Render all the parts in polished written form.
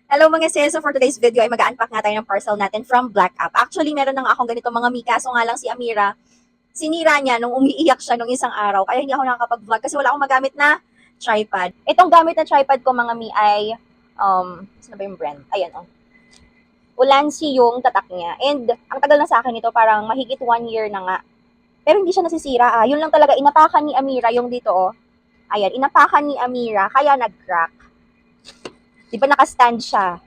Hello mga sis, so for today's video ay mag-unpack nga tayo ng parcel natin from Black App. Actually, meron na nga akong ganito mga Mika, so nga lang si Amira, sinira niya nung umiiyak siya nung isang araw, kaya hindi ako nakakapag-vlog kasi wala akong magamit na tripod. Itong gamit na tripod ko mga Mi ay, saan ba yung brand? Ayan oh. Ulanzi yung tatak niya. And ang tagal na sa akin ito, parang mahigit 1 year na nga. Pero hindi siya nasisira Yun lang talaga, inapakan ni Amira yung dito oh. Ayan, inapakan ni Amira, kaya nag-crack. Di ba naka-stand siya?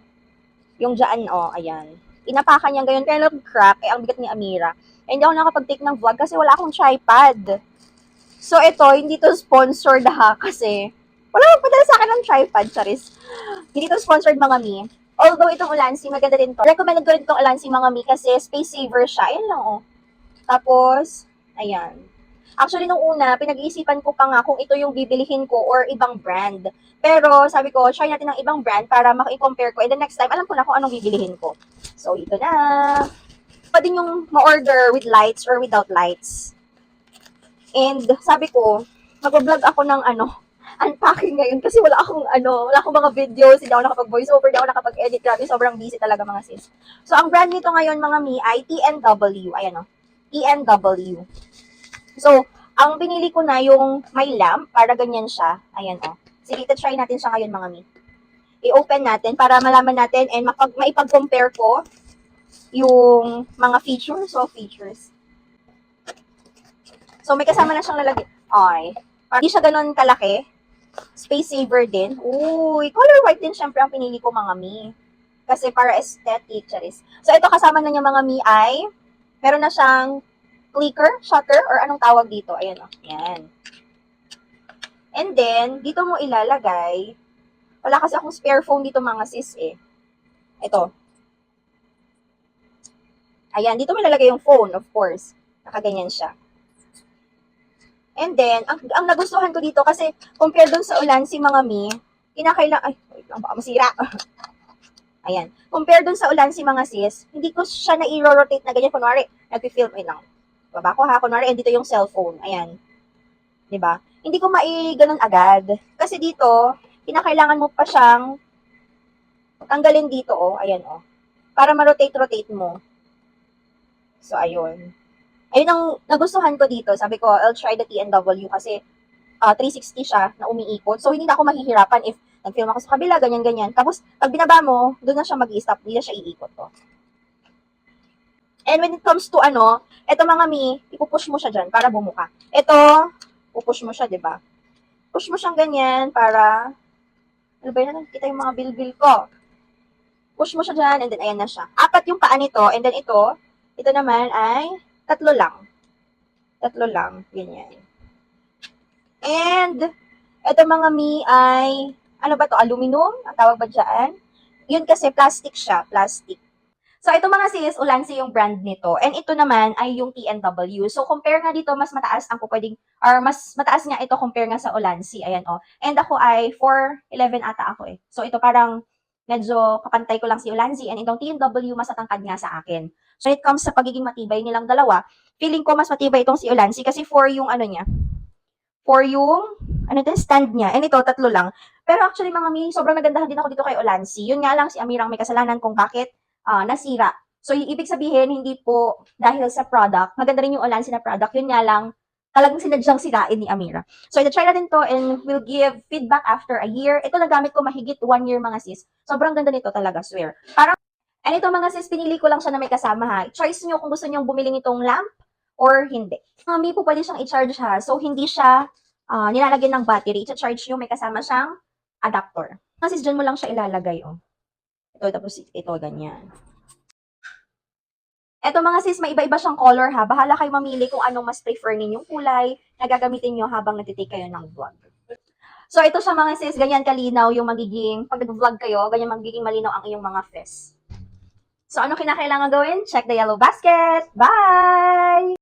Yung dyan, oh, ayan. Inapakan niya gayon, kaya nag-crack, ang bigat ni Amira. Eh, hindi ako nakapag-take ng vlog kasi wala akong tripod. So, ito, hindi to sponsored ha, kasi wala magpadala sa akin ng tripod, charis. Hindi to sponsored mga Mi. Although itong Ulanzi, maganda din to. Recommended ko rin itong Ulanzi mga Mi kasi space saver siya. Ayan lang, oh. Tapos, ayan. Actually, nung una, pinag-iisipan ko pa nga kung ito yung bibilihin ko or ibang brand. Pero sabi ko, try natin ng ibang brand para maki-compare ko. And the next time, alam ko na kung anong bibilihin ko. So, ito na. Pa din yung ma-order with lights or without lights. And sabi ko, mag-vlog ako ng unpacking ngayon kasi wala akong mga videos, hindi ako nakapag-voice over, hindi ako nakapag-edit. Grabe, sobrang busy talaga mga sis. So, ang brand nito ngayon mga Mi ay TNW. Ayan o. TNW. So, ang pinili ko na yung may lamp, para ganyan siya. Ayan, oh. Sige, try natin siya ngayon, mga Mi. I-open natin para malaman natin and maipag-compare ko yung mga features. So, may kasama na siyang lalagyan. Okay. Hindi siya ganun kalaki. Space saver din. Uy, color white din syempre ang pinili ko, mga Mi. Kasi para aesthetic, charis. So, ito kasama na niya, mga Mi, ay meron na siyang clicker, shutter, or anong tawag dito. Ayan o. Yan. And then, dito mo ilalagay, wala kasi akong spare phone dito mga sis eh. Ito. Ayan, dito mo ilalagay yung phone, of course. Nakaganyan siya. And then, ang nagustuhan ko dito kasi compare dun sa Ulanzi mga Mi, kinakailangan, ay, wait lang, baka masira. Ayan. Compare dun sa Ulanzi mga sis, hindi ko siya na-i-rotate na ganyan. Kunwari, nag-film, wait lang. Baba ko ha, kunwari, dito yung cellphone. Ayan. 'Di ba? Hindi ko ganun agad. Kasi dito, kinakailangan mo pa siyang tanggalin dito, oh. Ayan, oh. Para ma-rotate mo. So, ayun. Ayun ang nagustuhan ko dito. Sabi ko, I'll try the TNW kasi 360 siya na umiikot. So, hindi na ako mahihirapan if nag-film ako sa kabila, ganyan-ganyan. Tapos, pag binaba mo, doon na siya mag-i-stop. Hindi na siya iikot, oh. And when it comes to eto mga Mi, ipupush mo siya dyan para bumuka. Ito, pupush mo siya, di ba? Push mo siyang ganyan para, ano ba yun? Nakikita yung mga bilbil ko. Push mo siya dyan, and then ayan na siya. 4 yung paa nito, and then ito naman ay 3 lang. 3 lang, ganyan. And, ito mga Mi ay, ano ba to, aluminum? Ang tawag ba dyan? Yun kasi plastic siya, plastic. So, ito mga sis, Ulanzi yung brand nito. And ito naman ay yung TNW. So, compare nga dito, mas mataas ang pwedeng, or mas mataas nga ito compare nga sa Ulanzi. Ayan, oh. And ako ay 4'11 ata ako eh. So, ito parang medyo kapantay ko lang si Ulanzi. And itong TNW, mas natangkad nga sa akin. So, when it comes sa pagiging matibay nilang dalawa, feeling ko mas matibay itong si Ulanzi kasi 4 yung niya. 4 yung, stand niya. And ito, 3 lang. Pero actually, mga Mi, sobrang nagandahan din ako dito kay Ulanzi. Yun nga lang si Amirang may kasalanan kung bakit nasira. So, yung ibig sabihin, hindi po dahil sa product. Maganda rin yung Ulanzi na product. Yun nga lang, talagang sinadyang sirain ni Amira. So, ito-try natin to and we'll give feedback after a year. Ito nagamit ko mahigit 1 year mga sis. Sobrang ganda nito talaga, swear. Parang, and ito mga sis, pinili ko lang siya na may kasama ha. Choice nyo kung gusto nyo bumili nitong lamp or hindi. May po pwede siyang i-charge ha. So, hindi siya nilalagyan ng battery. I-charge nyo, may kasama siyang adapter. Kasi dyan mo lang siya ilalagay, oh. Ito, tapos ito, ganyan. Eto mga sis, may iba-iba siyang color ha. Bahala kayo mamili kung anong mas prefer ninyong kulay na gagamitin nyo habang nagtitake kayo ng vlog. So ito siya mga sis, ganyan kalinaw yung magiging, pag nag-vlog kayo, ganyan magiging malinaw ang iyong mga face. So ano kinakailangan gawin? Check the yellow basket. Bye!